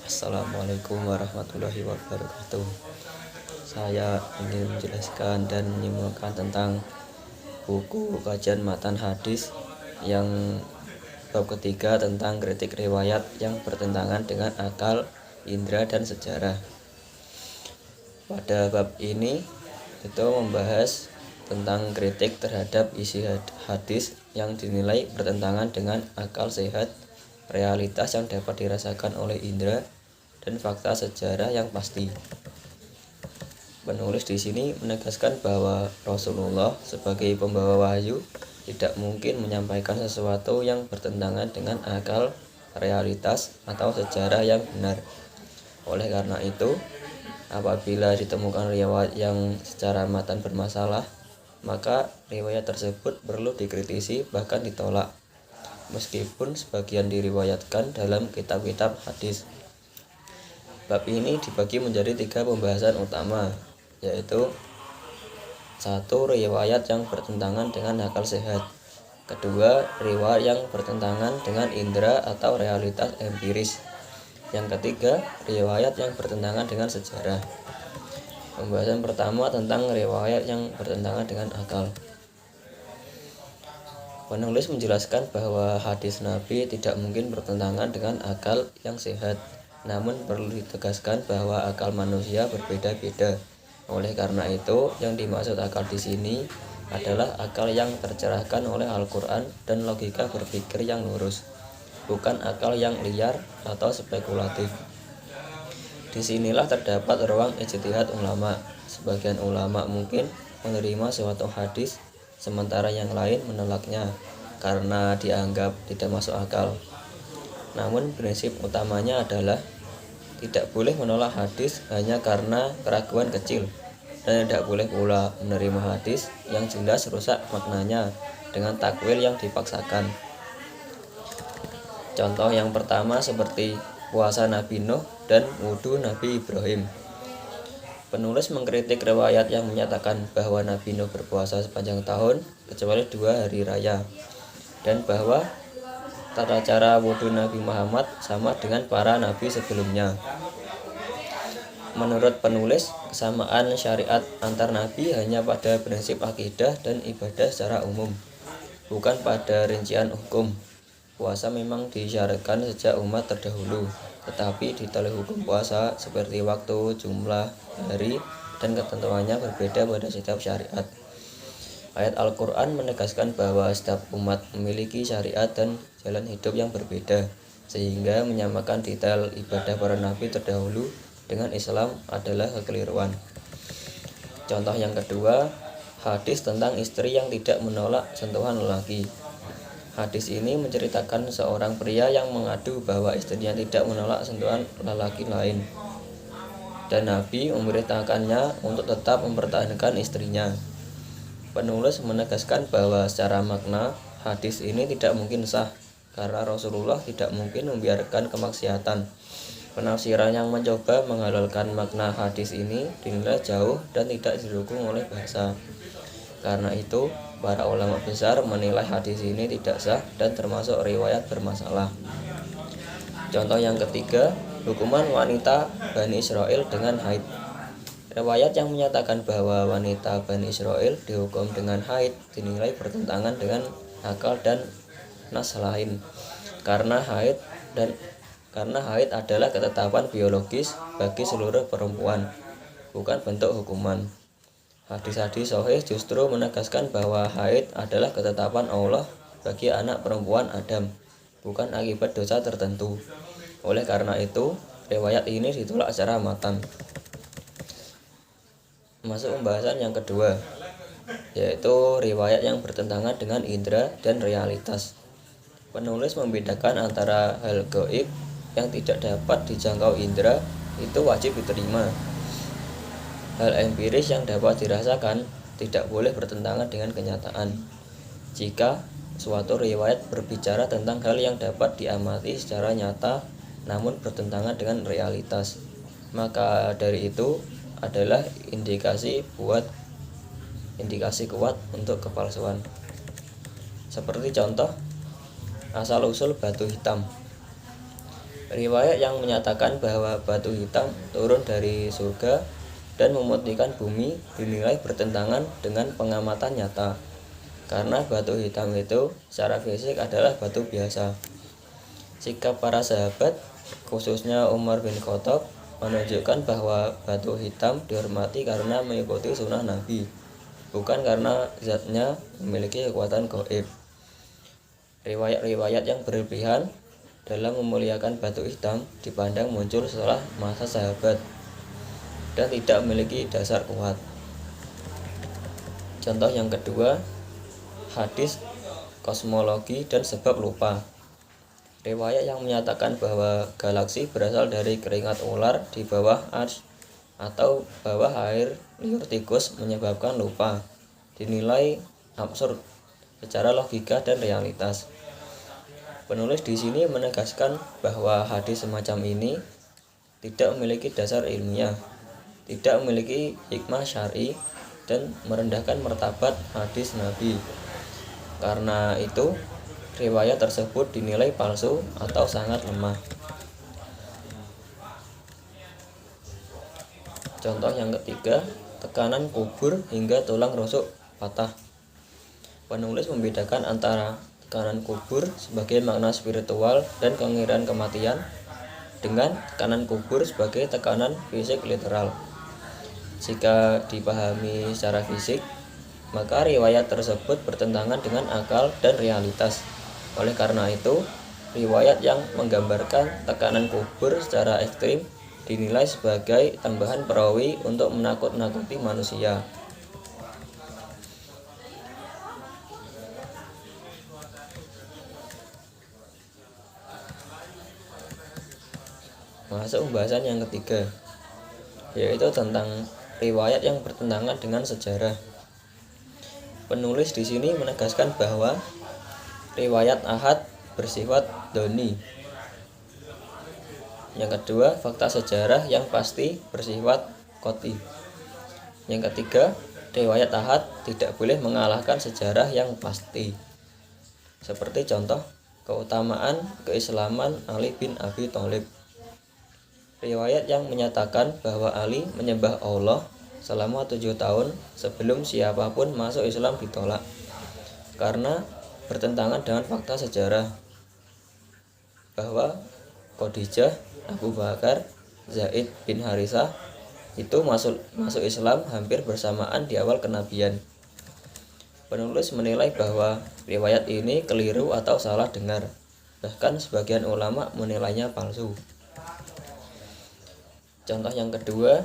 Assalamualaikum warahmatullahi wabarakatuh. Saya ingin menjelaskan dan menyimpulkan tentang buku kajian matan hadis yang bab ketiga tentang kritik riwayat yang bertentangan dengan akal, indera, dan sejarah. Pada bab ini itu membahas tentang kritik terhadap isi hadis yang dinilai bertentangan dengan akal sehat, realitas yang dapat dirasakan oleh indera, dan fakta sejarah yang pasti. Penulis di sini menegaskan bahwa Rasulullah sebagai pembawa wahyu tidak mungkin menyampaikan sesuatu yang bertentangan dengan akal, realitas, atau sejarah yang benar. Oleh karena itu, apabila ditemukan riwayat yang secara matan bermasalah, maka riwayat tersebut perlu dikritisi bahkan ditolak, meskipun sebagian diriwayatkan dalam kitab-kitab hadis. Bab ini dibagi menjadi 3 pembahasan utama, yaitu 1. Riwayat yang bertentangan dengan akal sehat. 2. Riwayat yang bertentangan dengan indera atau realitas empiris. Yang ketiga, riwayat yang bertentangan dengan sejarah. Pembahasan pertama tentang riwayat yang bertentangan dengan akal. Penulis menjelaskan bahwa hadis Nabi tidak mungkin bertentangan dengan akal yang sehat. Namun perlu ditegaskan bahwa akal manusia berbeda-beda. Oleh karena itu, yang dimaksud akal di sini adalah akal yang tercerahkan oleh Al-Quran dan logika berpikir yang lurus, bukan akal yang liar atau spekulatif. Disinilah terdapat ruang ijtihad ulama. Sebagian ulama mungkin menerima suatu hadis, sementara yang lain menolaknya karena dianggap tidak masuk akal. Namun prinsip utamanya adalah tidak boleh menolak hadis hanya karena keraguan kecil, dan tidak boleh pula menerima hadis yang jelas rusak maknanya dengan takwil yang dipaksakan. Contoh yang pertama seperti puasa Nabi Nuh dan wudhu Nabi Ibrahim. Penulis mengkritik riwayat yang menyatakan bahwa Nabi Nuh berpuasa sepanjang tahun kecuali 2 hari raya, dan bahwa tata cara wudhu Nabi Muhammad sama dengan para nabi sebelumnya. Menurut penulis, kesamaan syariat antar nabi hanya pada prinsip akidah dan ibadah secara umum, bukan pada rincian hukum. Puasa memang disyaratkan sejak umat terdahulu, tetapi detail hukum puasa seperti waktu, jumlah hari, dan ketentuannya berbeda pada setiap syariat. Ayat Al-Quran menegaskan bahwa setiap umat memiliki syariat dan jalan hidup yang berbeda, sehingga menyamakan detail ibadah para nabi terdahulu dengan Islam adalah kekeliruan. Contoh yang kedua, hadis tentang istri yang tidak menolak sentuhan lelaki. Hadis ini menceritakan seorang pria yang mengadu bahwa istrinya tidak menolak sentuhan lelaki lain, dan Nabi memerintahkannya untuk tetap mempertahankan istrinya. Penulis menegaskan bahwa secara makna hadis ini tidak mungkin sah karena Rasulullah tidak mungkin membiarkan kemaksiatan. Penafsiran yang mencoba menghalalkan makna hadis ini dinilai jauh dan tidak didukung oleh bahasa. Karena itu, para ulama besar menilai hadis ini tidak sah dan termasuk riwayat bermasalah. Contoh yang ketiga, hukuman wanita Bani Israel dengan haid. Riwayat yang menyatakan bahwa wanita Bani Israel dihukum dengan haid dinilai bertentangan dengan akal dan nas lain, karena haid adalah ketetapan biologis bagi seluruh perempuan, bukan bentuk hukuman. Hadis-hadis sahih justru menegaskan bahwa haid adalah ketetapan Allah bagi anak perempuan Adam, bukan akibat dosa tertentu. Oleh karena itu, riwayat ini ditolak secara matan. Masuk pembahasan yang kedua, yaitu riwayat yang bertentangan dengan indera dan realitas. Penulis membedakan antara hal gaib yang tidak dapat dijangkau indera itu wajib diterima. Hal empiris yang dapat dirasakan tidak boleh bertentangan dengan kenyataan. Jika suatu riwayat berbicara tentang hal yang dapat diamati secara nyata namun bertentangan dengan realitas, maka dari itu adalah indikasi kuat untuk kepalsuan. Seperti contoh asal-usul batu hitam. Riwayat yang menyatakan bahwa batu hitam turun dari surga dan memutihkan bumi dinilai bertentangan dengan pengamatan nyata, karena batu hitam itu secara fisik adalah batu biasa. Sikap para sahabat, khususnya Umar bin Khattab, menunjukkan bahwa batu hitam dihormati karena mengikuti sunnah Nabi, bukan karena zatnya memiliki kekuatan gaib. Riwayat-riwayat yang berlebihan dalam memuliakan batu hitam dipandang muncul setelah masa sahabat dan tidak memiliki dasar kuat. Contoh yang kedua, hadis kosmologi dan sebab lupa. Riwayat yang menyatakan bahwa galaksi berasal dari keringat ular di bawah ars atau bawah air liur tikus menyebabkan lupa dinilai absurd secara logika dan realitas. Penulis di sini menegaskan bahwa hadis semacam ini tidak memiliki dasar ilmiah, tidak memiliki hikmah syar'i, dan merendahkan martabat hadis Nabi. Karena itu, riwayat tersebut dinilai palsu atau sangat lemah. Contoh yang ketiga, tekanan kubur hingga tulang rusuk patah. Penulis membedakan antara tekanan kubur sebagai makna spiritual dan kengerian kematian dengan tekanan kubur sebagai tekanan fisik literal. Jika dipahami secara fisik, maka riwayat tersebut bertentangan dengan akal dan realitas. Oleh karena itu, riwayat yang menggambarkan tekanan kubur secara ekstrim dinilai sebagai tambahan perawi untuk menakut-nakuti manusia. Masuk pembahasan yang ketiga, yaitu tentang riwayat yang bertentangan dengan sejarah. Penulis di sini menegaskan bahwa riwayat ahad bersifat doni. Yang kedua, fakta sejarah yang pasti bersifat qot'i. Yang ketiga, riwayat ahad tidak boleh mengalahkan sejarah yang pasti. Seperti contoh, keutamaan keislaman Ali bin Abi Thalib. Riwayat yang menyatakan bahwa Ali menyembah Allah selama 7 tahun sebelum siapapun masuk Islam ditolak, karena bertentangan dengan fakta sejarah bahwa Khadijah, Abu Bakar, Zaid bin Harisah itu masuk Islam hampir bersamaan di awal kenabian. Penulis menilai bahwa riwayat ini keliru atau salah dengar. Bahkan sebagian ulama menilainya palsu. Contoh yang kedua,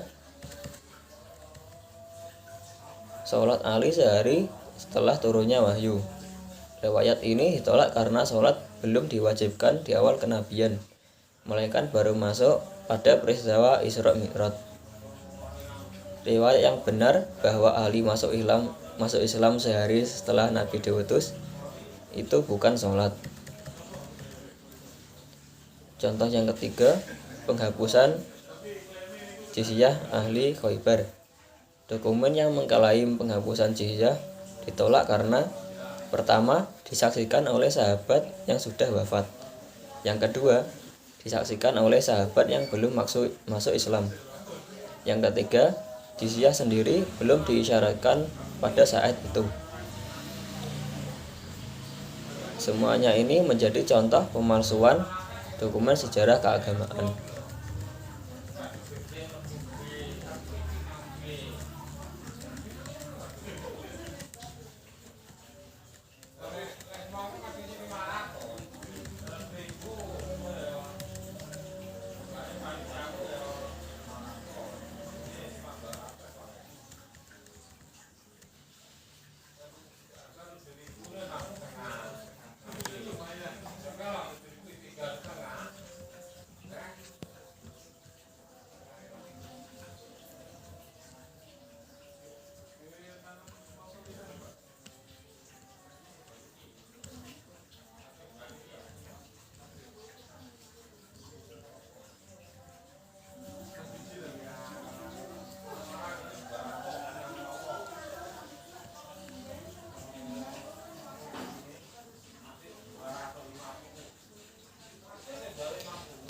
sholat Ali sehari setelah turunnya wahyu. Riwayat ini ditolak karena sholat belum diwajibkan di awal kenabian, melainkan baru masuk pada peristiwa Isra Mi'raj. Riwayat yang benar bahwa Ali masuk Islam sehari setelah Nabi diutus itu bukan sholat. Contoh yang ketiga, penghapusan jizyah ahli Khaybar. Dokumen yang mengklaim penghapusan jizyah ditolak karena pertama, disaksikan oleh sahabat yang sudah wafat. Yang kedua, disaksikan oleh sahabat yang belum masuk Islam. Yang ketiga, jizyah sendiri belum diisyaratkan pada saat itu. Semuanya ini menjadi contoh pemalsuan dokumen sejarah keagamaan.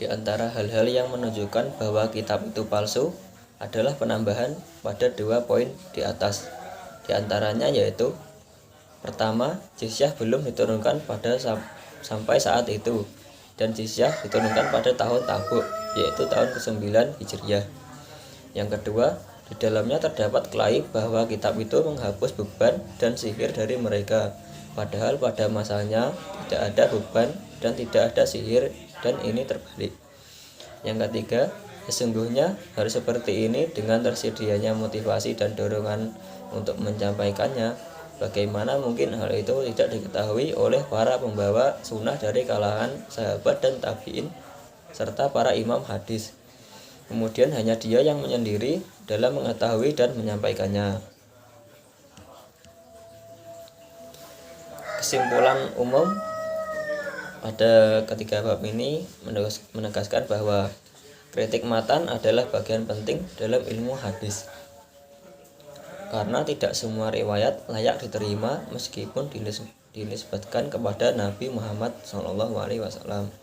Di antara hal-hal yang menunjukkan bahwa kitab itu palsu adalah penambahan pada 2 poin di atas. Di antaranya yaitu: pertama, jizyah belum diturunkan sampai saat itu, dan jizyah diturunkan pada tahun Tabuk, yaitu tahun ke-9 Hijriah. Yang kedua, di dalamnya terdapat klaim bahwa kitab itu menghapus beban dan sihir dari mereka, padahal pada masanya tidak ada beban dan tidak ada sihir, dan ini terbalik. Yang ketiga, sesungguhnya harus seperti ini dengan tersedianya motivasi dan dorongan untuk menyampaikannya. Bagaimana mungkin hal itu tidak diketahui oleh para pembawa sunnah dari kalangan sahabat dan tabi'in serta para imam hadis. Kemudian hanya dia yang menyendiri dalam mengetahui dan menyampaikannya. Kesimpulan umum pada ketiga bab ini menegaskan bahwa kritik matan adalah bagian penting dalam ilmu hadis, karena tidak semua riwayat layak diterima meskipun dinisbatkan kepada Nabi Muhammad SAW.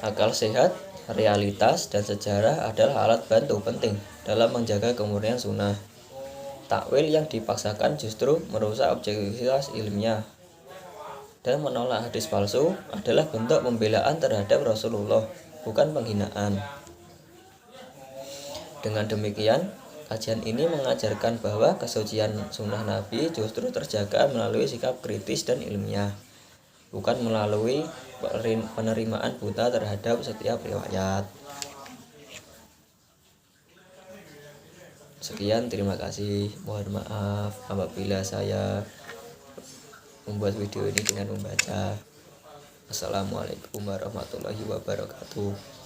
Akal sehat, realitas, dan sejarah adalah alat bantu penting dalam menjaga kemurnian sunnah. Takwil yang dipaksakan justru merusak objektivitas ilmiah, dan menolak hadis palsu adalah bentuk pembelaan terhadap Rasulullah, bukan penghinaan. Dengan demikian, kajian ini mengajarkan bahwa kesucian sunnah Nabi justru terjaga melalui sikap kritis dan ilmiah, bukan melalui penerimaan buta terhadap setiap riwayat. Sekian, terima kasih. Mohon maaf apabila saya membuat video ini dengan membaca. Assalamualaikum warahmatullahi wabarakatuh.